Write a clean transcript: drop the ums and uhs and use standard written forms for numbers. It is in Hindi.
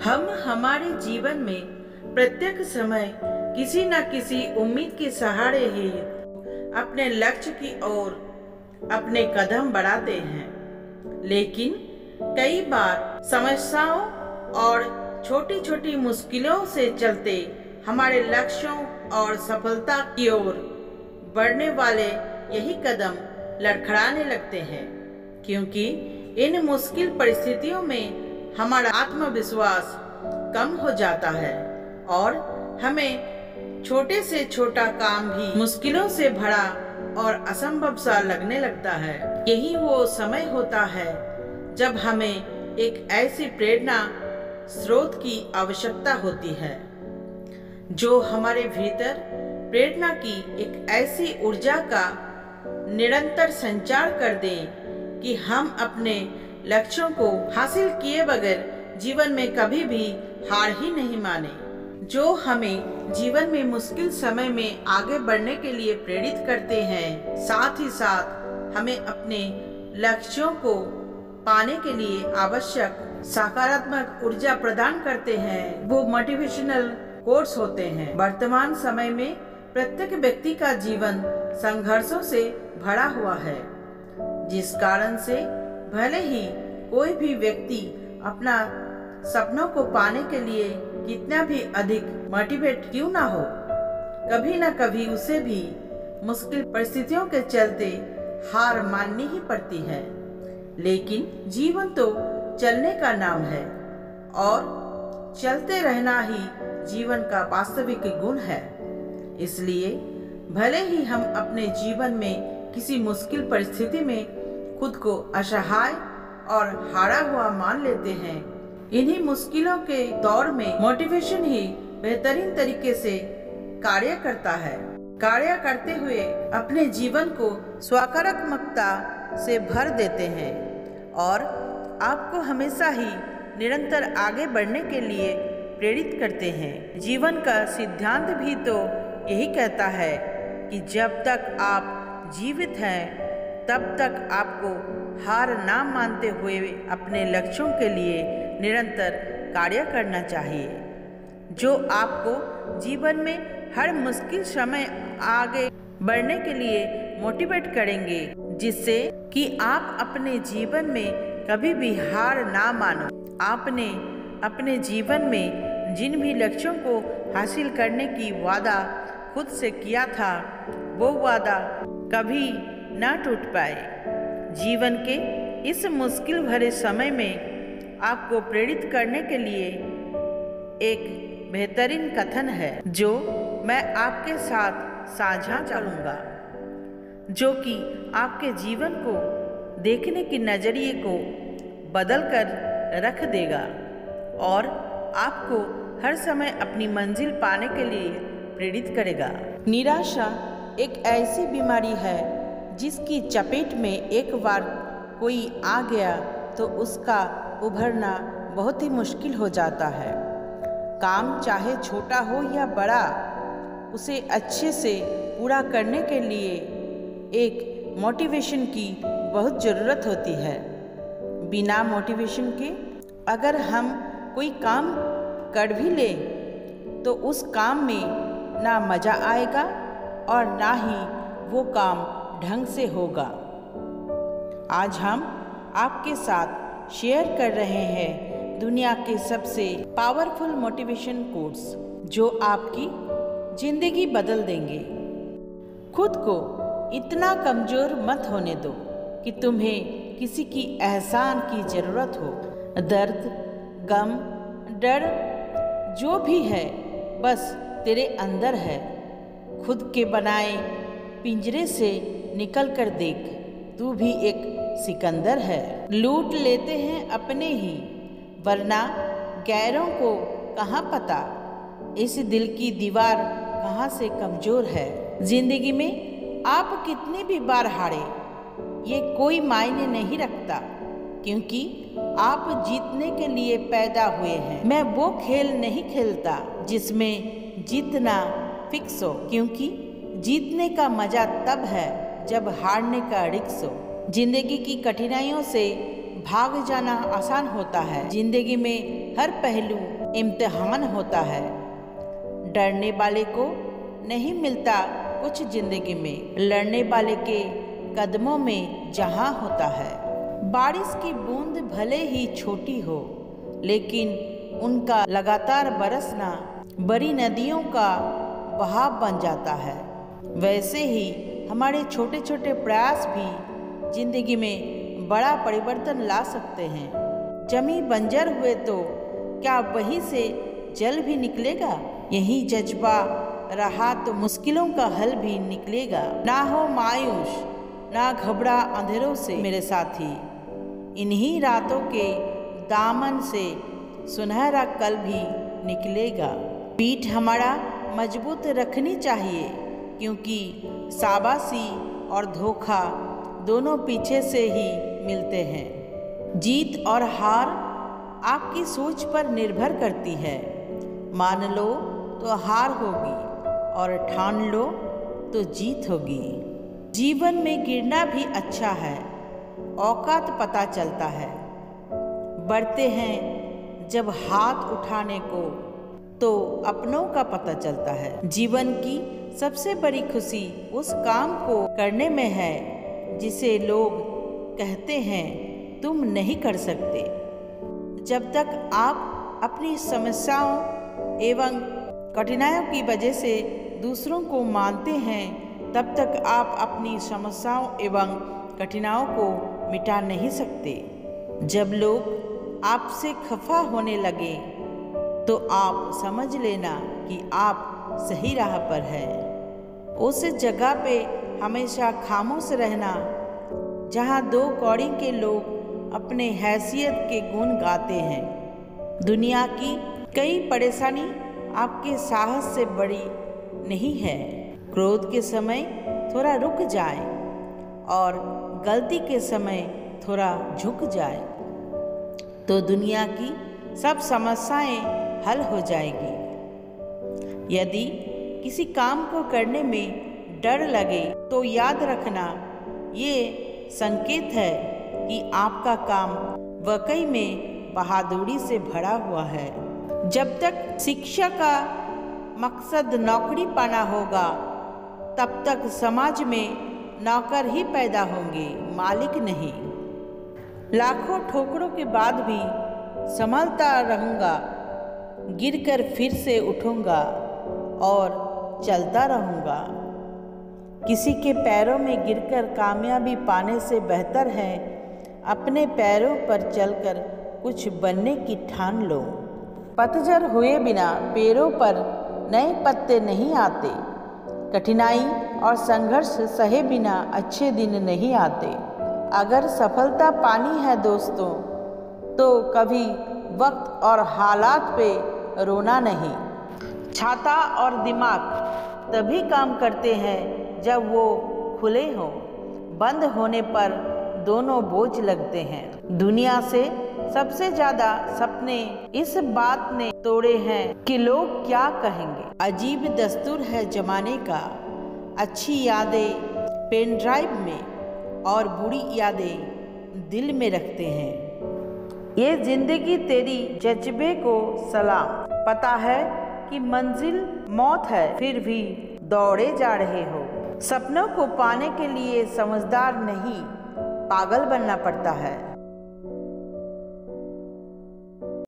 हम हमारे जीवन में प्रत्येक समय किसी न किसी उम्मीद के सहारे ही अपने लक्ष्य की ओर अपने कदम बढ़ाते हैं, लेकिन कई बार समस्याओं और छोटी छोटी मुश्किलों से चलते हमारे लक्ष्यों और सफलता की ओर बढ़ने वाले यही कदम लड़खड़ाने लगते हैं, क्योंकि इन मुश्किल परिस्थितियों में हमारा आत्मविश्वास कम हो जाता है और हमें छोटे से छोटा काम भी मुश्किलों से भरा और असंभव सा लगने लगता है। यही वो समय होता है जब हमें एक ऐसी प्रेरणा स्रोत की आवश्यकता होती है जो हमारे भीतर प्रेरणा की एक ऐसी ऊर्जा का निरंतर संचार कर दे कि हम अपने लक्ष्यों को हासिल किए बगैर जीवन में कभी भी हार ही नहीं माने, जो हमें जीवन में मुश्किल समय में आगे बढ़ने के लिए प्रेरित करते हैं। साथ ही साथ हमें अपने लक्ष्यों को पाने के लिए आवश्यक सकारात्मक ऊर्जा प्रदान करते हैं। वो मोटिवेशनल कोट्स होते हैं। वर्तमान समय में प्रत्येक व्यक्ति का जीवन संघर्षों से भरा हुआ है, जिस कारण से भले ही कोई भी व्यक्ति अपना सपनों को पाने के लिए कितना भी अधिक मोटिवेट क्यों ना हो, कभी ना कभी उसे भी मुश्किल परिस्थितियों के चलते हार माननी ही पड़ती है। लेकिन जीवन तो चलने का नाम है और चलते रहना ही जीवन का वास्तविक गुण है। इसलिए भले ही हम अपने जीवन में किसी मुश्किल परिस्थिति में खुद को असहाय और हारा हुआ मान लेते हैं, इन्हीं मुश्किलों के दौर में मोटिवेशन ही बेहतरीन तरीके से कार्य करता है। कार्य करते हुए अपने जीवन को सकारात्मकता से भर देते हैं और आपको हमेशा ही निरंतर आगे बढ़ने के लिए प्रेरित करते हैं। जीवन का सिद्धांत भी तो यही कहता है कि जब तक आप जीवित हैं तब तक आपको हार ना मानते हुए अपने लक्ष्यों के लिए निरंतर कार्य करना चाहिए, जो आपको जीवन में हर मुश्किल समय आगे बढ़ने के लिए मोटिवेट करेंगे, जिससे कि आप अपने जीवन में कभी भी हार ना मानो। आपने अपने जीवन में जिन भी लक्ष्यों को हासिल करने की वादा खुद से किया था, वो वादा कभी ना टूट पाए। जीवन के इस मुश्किल भरे समय में आपको प्रेरित करने के लिए एक बेहतरीन कथन है जो मैं आपके साथ साझा करूंगा, जो कि आपके जीवन को देखने की नजरिए को बदल कर रख देगा और आपको हर समय अपनी मंजिल पाने के लिए प्रेरित करेगा। निराशा एक ऐसी बीमारी है जिसकी चपेट में एक बार कोई आ गया तो उसका उभरना बहुत ही मुश्किल हो जाता है। काम चाहे छोटा हो या बड़ा, उसे अच्छे से पूरा करने के लिए एक मोटिवेशन की बहुत ज़रूरत होती है। बिना मोटिवेशन के अगर हम कोई काम कर भी ले तो उस काम में ना मज़ा आएगा और ना ही वो काम ढंग से होगा। आज हम आपके साथ शेयर कर रहे हैं दुनिया के सबसे पावरफुल मोटिवेशन कोट्स जो आपकी जिंदगी बदल देंगे। खुद को इतना कमज़ोर मत होने दो कि तुम्हें किसी की एहसान की ज़रूरत हो। दर्द, गम, डर जो भी है बस तेरे अंदर है। खुद के बनाए पिंजरे से निकल कर देख, तू भी एक सिकंदर है। लूट लेते हैं अपने ही, वरना गैरों को कहाँ पता इस दिल की दीवार कहाँ से कमज़ोर है। जिंदगी में आप कितनी भी बार हारे ये कोई मायने नहीं रखता, क्योंकि आप जीतने के लिए पैदा हुए हैं। मैं वो खेल नहीं खेलता जिसमें जीतना फिक्स हो, क्योंकि जीतने का मज़ा तब है जब हारने का रिस्क हो। जिंदगी की कठिनाइयों से भाग जाना आसान होता है, जिंदगी में हर पहलू इम्तिहान होता है। डरने वाले को नहीं मिलता कुछ जिंदगी में, लड़ने वाले के कदमों में जहां होता है। बारिश की बूंद भले ही छोटी हो, लेकिन उनका लगातार बरसना बड़ी नदियों का बहाव बन जाता है। वैसे ही हमारे छोटे छोटे प्रयास भी जिंदगी में बड़ा परिवर्तन ला सकते हैं। जमी बंजर हुए तो क्या वहीं से जल भी निकलेगा? यही जज्बा रहा तो मुश्किलों का हल भी निकलेगा। ना हो मायूस, ना घबरा अंधेरों से मेरे साथी, इन्हीं रातों के दामन से सुनहरा कल भी निकलेगा। पीठ हमारा मजबूत रखनी चाहिए, क्योंकि शाबाशी और धोखा दोनों पीछे से ही मिलते हैं। जीत और हार आपकी सोच पर निर्भर करती है। मान लो तो हार होगी और ठान लो तो जीत होगी। जीवन में गिरना भी अच्छा है, औकात पता चलता है। बढ़ते हैं जब हाथ उठाने को तो अपनों का पता चलता है। जीवन की सबसे बड़ी खुशी उस काम को करने में है जिसे लोग कहते हैं तुम नहीं कर सकते। जब तक आप अपनी समस्याओं एवं कठिनाइयों की वजह से दूसरों को मानते हैं, तब तक आप अपनी समस्याओं एवं कठिनाइयों को मिटा नहीं सकते। जब लोग आपसे खफा होने लगे तो आप समझ लेना कि आप सही राह पर है। उस जगह पे हमेशा खामोश रहना जहाँ दो कौड़ी के लोग अपने हैसियत के गुण गाते हैं। दुनिया की कई परेशानी आपके साहस से बड़ी नहीं है। क्रोध के समय थोड़ा रुक जाए और गलती के समय थोड़ा झुक जाए तो दुनिया की सब समस्याएं हल हो जाएगी। यदि किसी काम को करने में डर लगे तो याद रखना, ये संकेत है कि आपका काम वाकई में बहादुरी से भरा हुआ है। जब तक शिक्षा का मकसद नौकरी पाना होगा, तब तक समाज में नौकर ही पैदा होंगे, मालिक नहीं। लाखों ठोकरों के बाद भी संभलता रहूँगा, गिरकर फिर से उठूँगा और चलता रहूँगा। किसी के पैरों में गिरकर कामयाबी पाने से बेहतर है अपने पैरों पर चलकर कुछ बनने की ठान लो। पतझड़ हुए बिना पेड़ों पर नए पत्ते नहीं आते। कठिनाई और संघर्ष सहे बिना अच्छे दिन नहीं आते। अगर सफलता पानी है दोस्तों, तो कभी वक्त और हालात पे रोना नहीं। छाता और दिमाग तभी काम करते हैं जब वो खुले हों। बंद होने पर दोनों बोझ लगते हैं। दुनिया से सबसे ज़्यादा सपने इस बात ने तोड़े हैं कि लोग क्या कहेंगे। अजीब दस्तूर है जमाने का, अच्छी यादें पेन ड्राइव में और बुरी यादें दिल में रखते हैं। ये जिंदगी तेरी जज्बे को सलाम। पता है कि मंजिल मौत है, फिर भी दौड़े जा रहे हो। सपनों को पाने के लिए समझदार नहीं, पागल बनना पड़ता है।